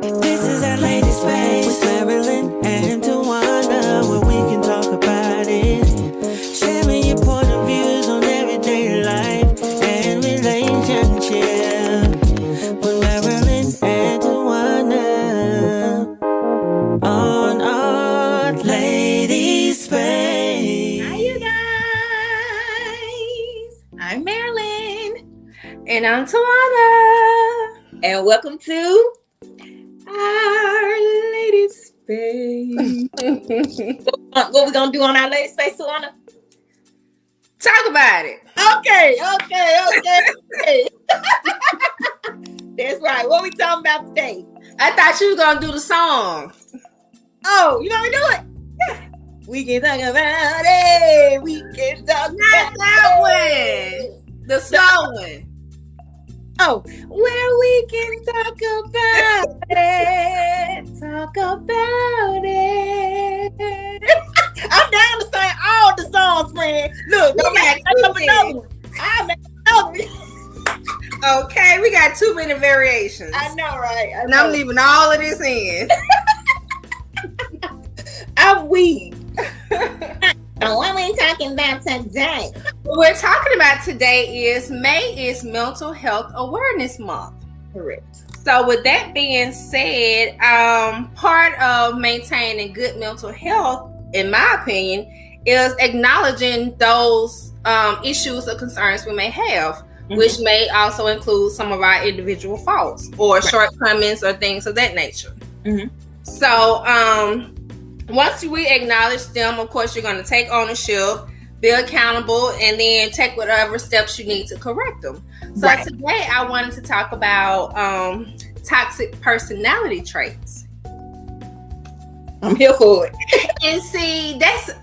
This is our lady space with Marilyn and Tawana, where we can talk about it. Sharing your point of views on everyday life and relationship with Marilyn and Tawana on our lady space. Hi, you guys. I'm Marilyn. And I'm Tawana. And welcome to our lady space. What we gonna do on our lady space, Tawana? Talk about it. Okay. That's right. What we talking about today? I thought you were going to do the song. Oh, you want me to do it? Yeah. We can talk about it. We can talk Not about that it. one. The slow one. Oh, where we can talk about it. Talk about it. I'm down to sing all the songs, friend. Look, We don't got make up two another one. I'll make another one. Okay, we got 2 minute variations. I know, right? And I'm leaving all of this in. I'm weak. So what we talking about today? What we're talking about today is May is Mental Health Awareness Month. Correct. So with that being said, part of maintaining good mental health, in my opinion, is acknowledging those issues or concerns we may have, which may also include some of our individual faults or shortcomings or things of that nature. So once we acknowledge them, of course, you're going to take ownership, be accountable, and then take whatever steps you need to correct them. So today I wanted to talk about toxic personality traits. I'm here for it. And see,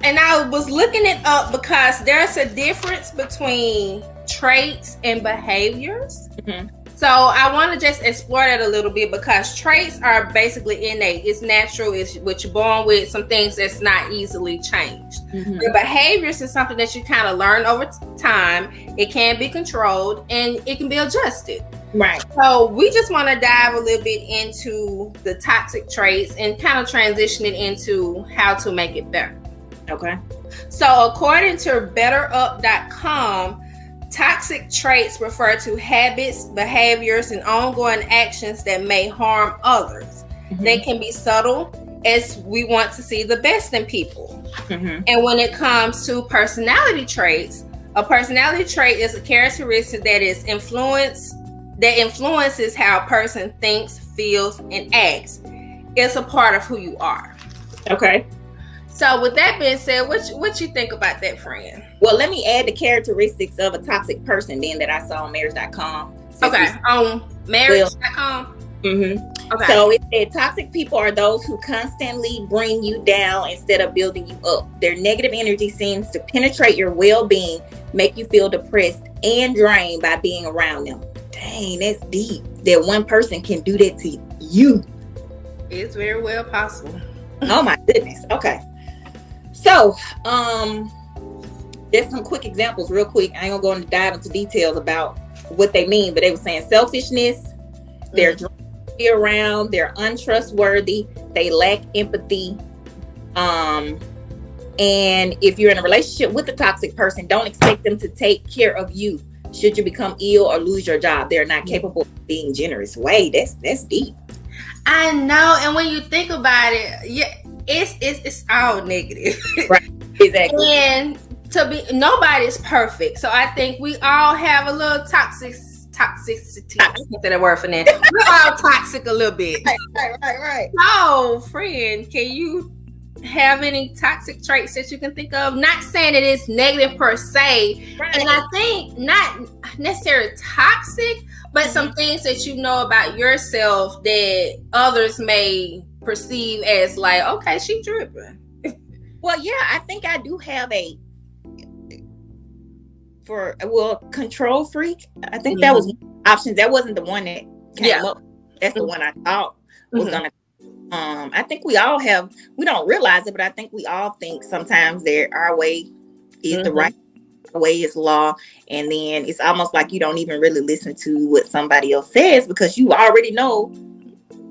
and I was looking it up because there's a difference between traits and behaviors. So I want to just explore that a little bit because traits are basically innate. It's natural. It's what you're born with. Some things that's not easily changed. The behaviors is something that you kind of learn over time. It can be controlled and it can be adjusted. Right. So we just want to dive a little bit into the toxic traits and kind of transition it into how to make it better. Okay. So according to BetterUp.com, toxic traits refer to habits, behaviors, and ongoing actions that may harm others. They can be subtle, as we want to see the best in people. And when it comes to personality traits, a personality trait is a characteristic that influences how a person thinks, feels, and acts. It's a part of who you are. Okay. So with that being said, what you think about that, friend? Well, let me add the characteristics of a toxic person then that I saw on marriage.com. Okay, on marriage.com. Okay. So it said toxic people are those who constantly bring you down instead of building you up. Their negative energy seems to penetrate your well-being, make you feel depressed and drained by being around them. Dang, that's deep. That one person can do that to you. It's very well possible. Oh my goodness. Okay. So, there's some quick examples real quick. I ain't gonna go into dive into details about what they mean, but they were saying selfishness, they're around, they're untrustworthy, they lack empathy. And if you're in a relationship with a toxic person, don't expect them to take care of you should you become ill or lose your job. They're not capable of being generous. Wait, that's deep. I know, and when you think about it, yeah, it's all negative. Right. Exactly. And nobody's perfect. So I think we all have a little toxicity. I can't say that word for that. We're all toxic a little bit. Right. Oh, friend, can you have any toxic traits that you can think of? Not saying it is negative per se. Right. And I think not necessarily toxic, but some things that you know about yourself that others may perceive as like, okay, she dripping. Well, yeah, I think I do have control freak. I think that was options. That wasn't the one that came up. That's the one I thought was gonna. I think we all have. We don't realize it, but I think we all think sometimes that our way is the right way, is law, and then it's almost like you don't even really listen to what somebody else says because you already know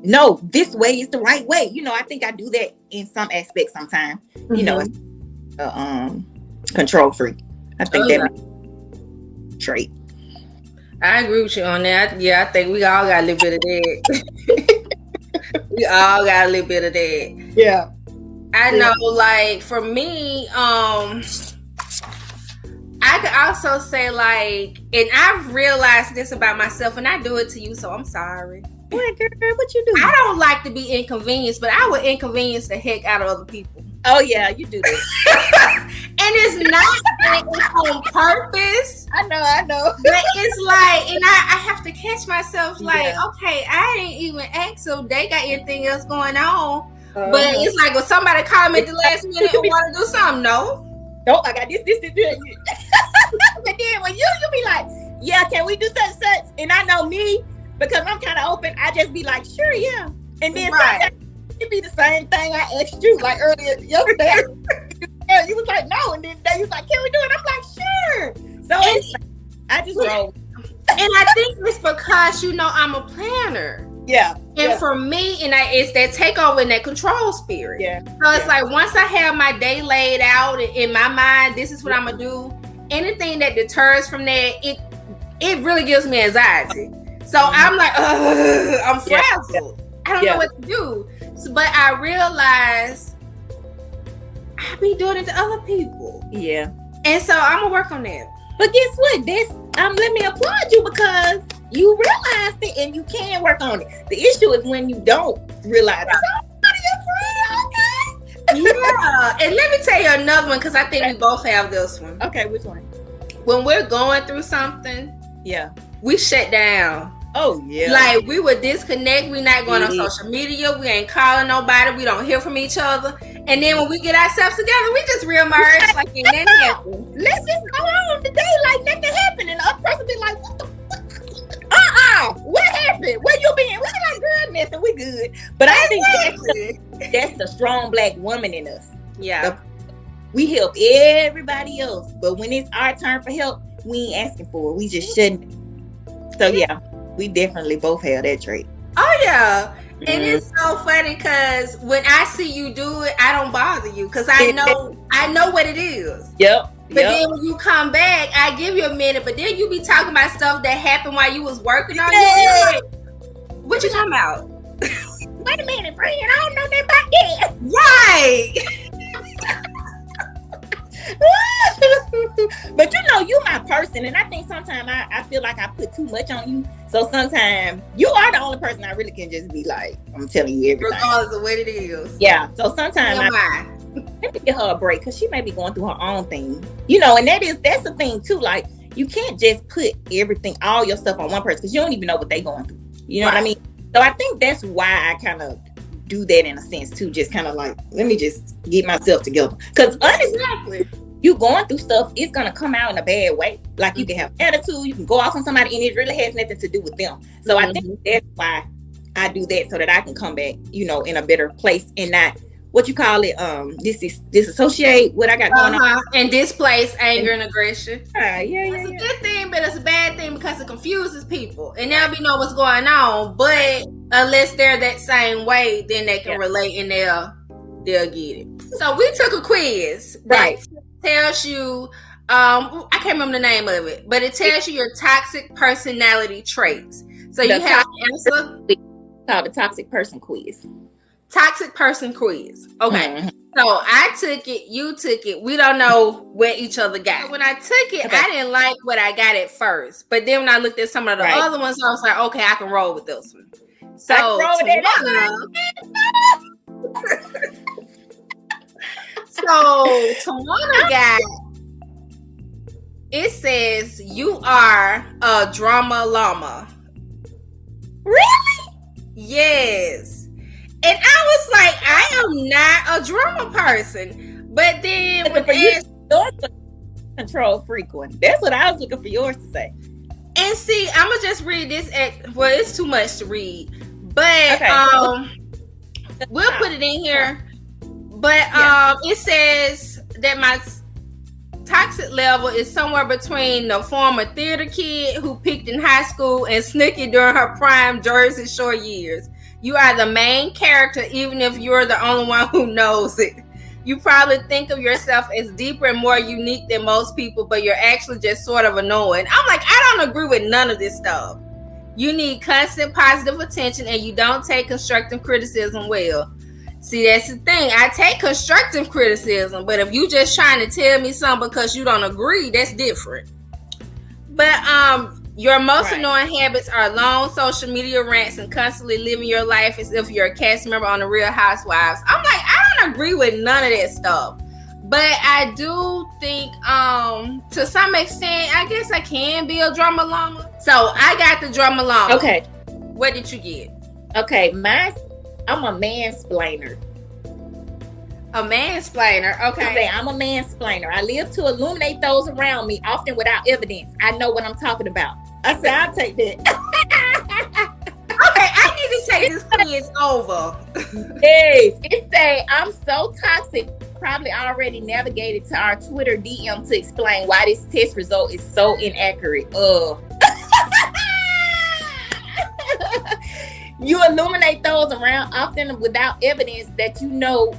no, this way is the right way. You know, I think I do that in some aspects sometimes. You know, it's control freak. I think trait. I agree with you on that. Yeah, I think we all got a little bit of that. We all got a little bit of that. Yeah. I know, like, for me, I could also say, like, and I've realized this about myself, and I do it to you, so I'm sorry. What, girl? What you do? I don't like to be inconvenienced, but I would inconvenience the heck out of other people. Oh, yeah, you do that. And it's not on purpose. I know. But it's like, and I have to catch myself, like, okay, I ain't even asked if they got anything else going on. But it's like, when somebody call me at the last minute and want to do something, no, I got this. But then when you be like, yeah, can we do such? And I know me, because I'm kind of open, I just be like, sure, yeah. And then it be the same thing I asked you, like earlier yesterday. You was like, no. And then you was like, can we do it? I'm like, sure. So I just roll. And I think it's because, I'm a planner. Yeah. And for me, it's that takeover and that control spirit. Yeah. So it's like, once I have my day laid out in my mind, this is what I'm going to do. Anything that deters from that, it really gives me anxiety. So I'm like, I'm frazzled. I don't know what to do. So, but I realize I be doing it to other people. Yeah. And so I'm going to work on that. But guess what? Let me applaud you, because you realized it and you can work on it. The issue is when you don't realize it. Okay. Yeah. And let me tell you another one, because I think we both have this one. Okay, which one? When we're going through something, we shut down. Oh, yeah. Like, we would disconnect. We're not going on social media. We ain't calling nobody. We don't hear from each other. And then when we get ourselves together, we just reemerge like ain't nothing happened. Let's just go on today like nothing happened. And the other person be like, what the fuck? What happened? Where you been? We be like, girl, nothing. We good. But I think that's the strong Black woman in us. Yeah. We help everybody else. But when it's our turn for help, we ain't asking for it. We just shouldn't. So, yeah. We definitely both have that trait. Oh, yeah. And it's so funny, because when I see you do it, I don't bother you, because I know what it is. Yep. But then when you come back, I give you a minute, but then you be talking about stuff that happened while you was working on it. Like, what you talking about? Wait a minute, friend. I don't know that about that. Right. But you my person, and I think sometimes I feel like I put too much on you. So sometimes you are the only person I really can just be like, I'm telling you everything, regardless of what it is. Yeah. So sometimes let me give her a break, because she may be going through her own thing, and that's the thing too. Like, you can't just put all your stuff on one person, because you don't even know what they're going through. You know what I mean? So I think that's why I kind of do that in a sense too. Just kind of like, let me just get myself together, because honestly, you going through stuff, it's gonna come out in a bad way. Like, you can have attitude, you can go off on somebody, and it really has nothing to do with them. So I think that's why I do that, so that I can come back, in a better place, and not what you call it, disassociate what I got going on, and displace anger and aggression. It's a good thing, but it's a bad thing, because it confuses people, and they'll be know what's going on. But unless they're that same way, then they can relate, and they'll get it. So we took a quiz, right? Tells you, I can't remember the name of it, but it tells you your toxic personality traits. So you have to answer. Called the toxic person quiz. Toxic person quiz. Okay. So I took it, you took it. We don't know where each other got. When I took it, I didn't like what I got at first. But then when I looked at some of the other ones, I was like, okay, I can roll with this one. So Tawana got, it says you are a drama llama. Really? Yes. And I was like, I am not a drama person. But then with yours control freak one. That's what I was looking for yours to say. And see, I'm gonna just read this it's too much to read. But we'll put it in here. But it says that my toxic level is somewhere between the former theater kid who peaked in high school and Snooki during her prime Jersey Shore years. You are the main character, even if you're the only one who knows it. You probably think of yourself as deeper and more unique than most people, but you're actually just sort of annoying. I'm like, I don't agree with none of this stuff. You need constant positive attention, and you don't take constructive criticism well. See, that's the thing. I take constructive criticism, but if you just trying to tell me something because you don't agree, that's different. But your most annoying habits are long social media rants and constantly living your life as if you're a cast member on the Real Housewives. I'm like, I don't agree with none of that stuff. But I do think, to some extent, I guess I can be a drama llama. So I got the drama llama. Okay. What did you get? Okay, I'm a mansplainer. A mansplainer. Okay. I'm a mansplainer. I live to illuminate those around me, often without evidence. I know what I'm talking about. I said, I'll take that. Okay, I need to take this quiz over. Yes. It say, I'm so toxic, probably already navigated to our Twitter DM to explain why this test result is so inaccurate. You illuminate those around, often without evidence that you know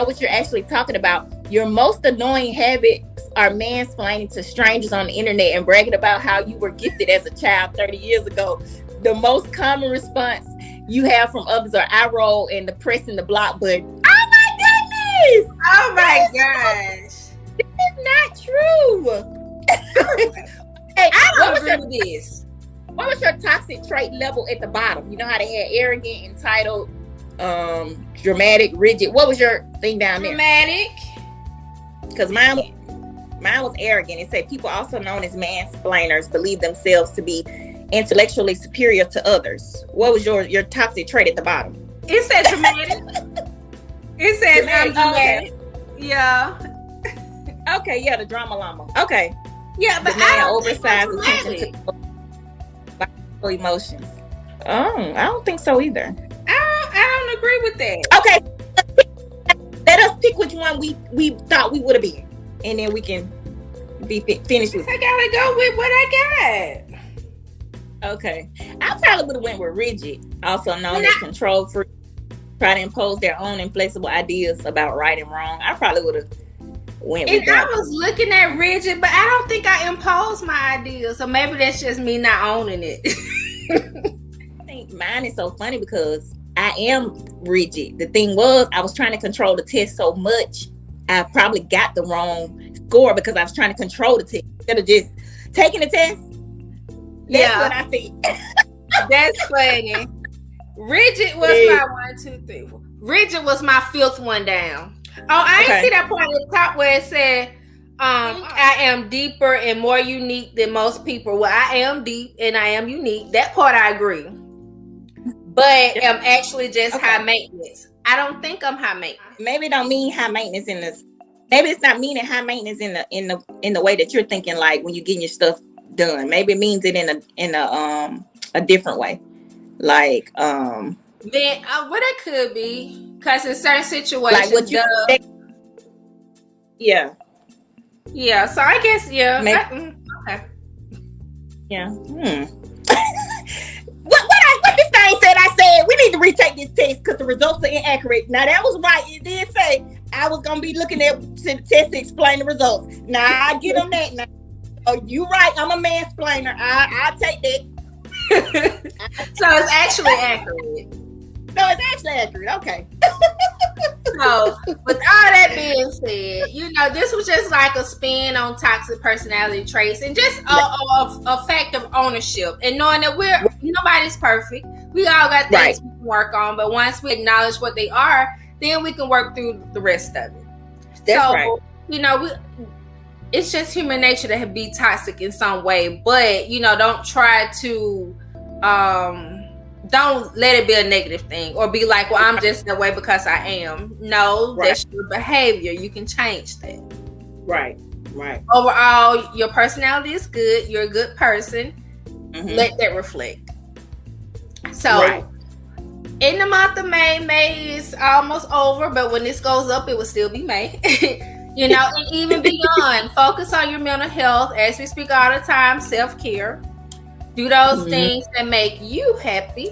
what you're actually talking about. Your most annoying habits are mansplaining to strangers on the internet and bragging about how you were gifted as a child 30 years ago. The most common response you have from others are eye roll and the pressing the block button. Oh my goodness! Oh my gosh! This is not true. Hey, I don't agree with this. What was your toxic trait level at the bottom? You know how they had arrogant, entitled, dramatic, rigid. What was your thing down there? Dramatic. Because mine was arrogant. It said people also known as mansplainers believe themselves to be intellectually superior to others. What was your toxic trait at the bottom? It said dramatic. It says I'm dramatic. Okay. Yeah. Okay, yeah, the drama llama. Okay. Yeah, but I don't oversized attention to emotions. Oh, I don't think so either. I don't agree with that. Okay, let us pick which one we thought we would have been, and then we can be finished with. I gotta go with what I got. Okay, I probably would have went with rigid, also known as control freak. Try to impose their own inflexible ideas about right and wrong. I probably would have went with that. I was looking at rigid, but I don't think I imposed my ideas, so maybe that's just me not owning it. I think mine is so funny because I am rigid. The thing was, I was trying to control the test so much, I probably got the wrong score because I was trying to control the test instead of just taking the test. That's what I think. That's funny. Rigid was my 1, 2, 3, 4. Rigid was my 5th one down. Oh, I didn't see that part at the top where it said, I am deeper and more unique than most people. Well, I am deep and I am unique. That part I agree. But I'm actually just high maintenance. I don't think I'm high maintenance. Maybe it don't mean high maintenance in this. Maybe it's not meaning high maintenance in the way that you're thinking, like when you're getting your stuff done. Maybe it means it in a different way. Like then what it could be, because in certain situations, like what you yeah. So I guess okay. Yeah. What this thing said? I said we need to retake this test because the results are inaccurate. Now that was right. It did say I was gonna be looking at the test to explain the results. Now I get them that. Now, oh, you right. I'm a mansplainer. I'll take that. So it's actually accurate. No, it's actually accurate. Okay. So, with all that being said, this was just like a spin on toxic personality traits and just a fact of ownership and knowing that nobody's perfect. We all got things we can work on, but once we acknowledge what they are, then we can work through the rest of it. That's right. It's just human nature to be toxic in some way, but don't try to don't let it be a negative thing or be like, well, I'm just that way because I am. No, that's your behavior. You can change that. Right. Overall, your personality is good. You're a good person. Mm-hmm. Let that reflect. So, in the month of May is almost over, but when this goes up, it will still be May. And even beyond, focus on your mental health. As we speak all the time, self-care. Do those things that make you happy.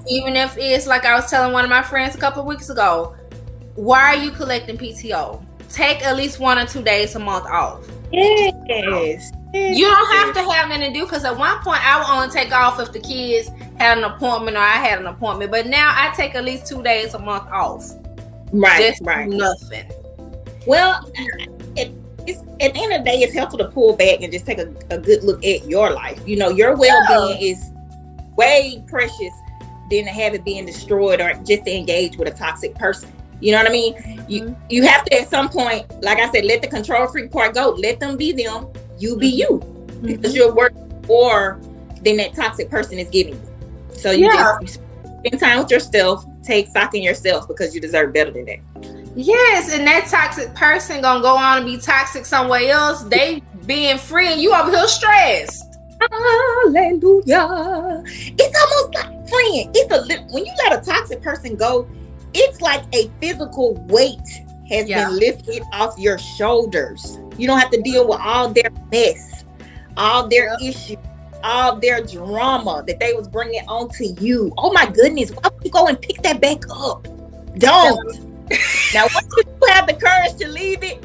Even if it's like I was telling one of my friends a couple of weeks ago, why are you collecting PTO? Take at least 1 or 2 days a month off. Yes. You don't have to have nothing to do, because at one point I would only take off if the kids had an appointment or I had an appointment. But now I take at least 2 days a month off. Right, Just right. nothing. Well, it's at the end of the day, it's helpful to pull back and just take a good look at your life. You know, your well-being is way precious than to have it being destroyed or just to engage with a toxic person. You know what I mean? You have to, at some point, like I said, let the control freak part go. Let them be them. You be you. Because you're working more than that toxic person is giving you. So you spend time with yourself, take stock in yourself, because you deserve better than that. Yes, and that toxic person gonna go on and be toxic somewhere else. They being free and you over here stressed. Hallelujah. It's almost like, friend, when you let a toxic person go, it's like a physical weight has been lifted off your shoulders. You don't have to deal with all their mess, all their issues, all their drama that they was bringing onto you. Oh my goodness, why would you go and pick that back up? Don't. Now, once you have the courage to leave it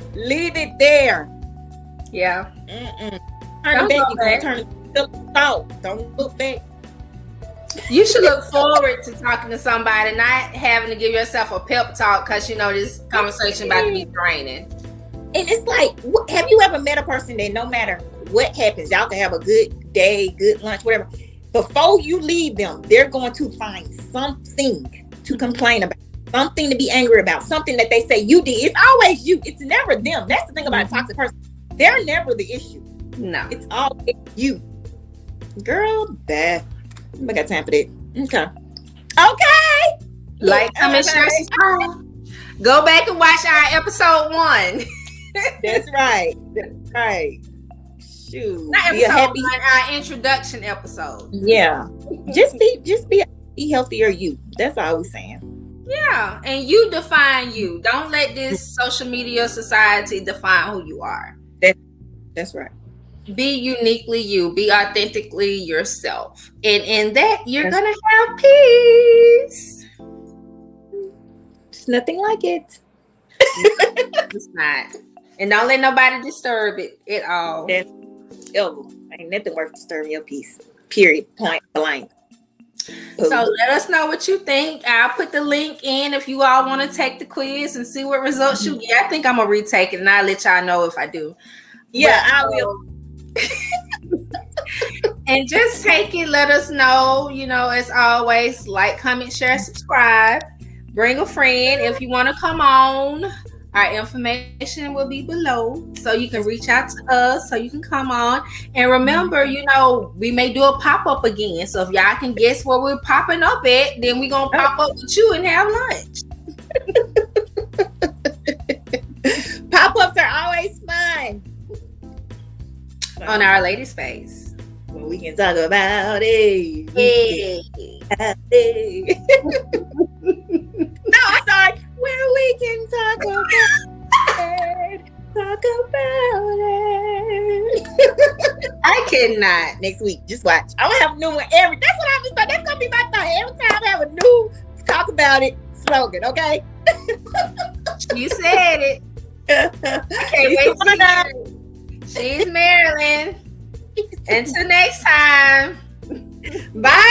there. Yeah. Turn it back, you're going to turn it to thought. Don't look back. You should look forward to talking to somebody, not having to give yourself a pep talk because you know this conversation about to be draining. And it's like, have you ever met a person that no matter what happens, y'all can have a good day, good lunch, whatever. Before you leave them, they're going to find something to complain about, something to be angry about, something that they say you did. It's always you. It's never them. That's the thing about a toxic person. They're never the issue. No. It's always you. Girl, bad. I got time for that. Okay. Like, comment, share, subscribe. Go back and watch our episode 1. That's right. That's right. Shoot. Not episode 1, our introduction episode. Yeah. Just be healthier you. That's all we're saying. Yeah. And you define you. Don't let this social media society define who you are. That's right. Be uniquely you. Be authentically yourself. And in that, you're going to have peace. It's nothing like it. It's not. And don't let nobody disturb it at all. That's illegal. Ain't nothing worth disturbing your peace. Period. Point blank. So let us know what you think. I'll put the link in if you all want to take the quiz and see what results you get. I think I'm going to retake it and I'll let y'all know if I do. Yeah, I will. And just take it. Let us know. You know, as always, like, comment, share, subscribe. Bring a friend if you want to come on. Our information will be below, so you can reach out to us, so you can come on. And remember, you know, we may do a pop-up again. So if y'all can guess where we're popping up at, then we're going to pop up with you and have lunch. Pop-ups are always fun. On Our Lady Space. Well, we can talk about it. Hey. No, I'm sorry. Where we can talk about it. Talk about it. I cannot. Next week, just watch. I'm gonna have a new one every. That's what I'm gonna start. That's gonna be my thing. Every time I have a new talk about it slogan. Okay. You said it. I can't wait to hear it. She's Marilyn. Until next time. Bye.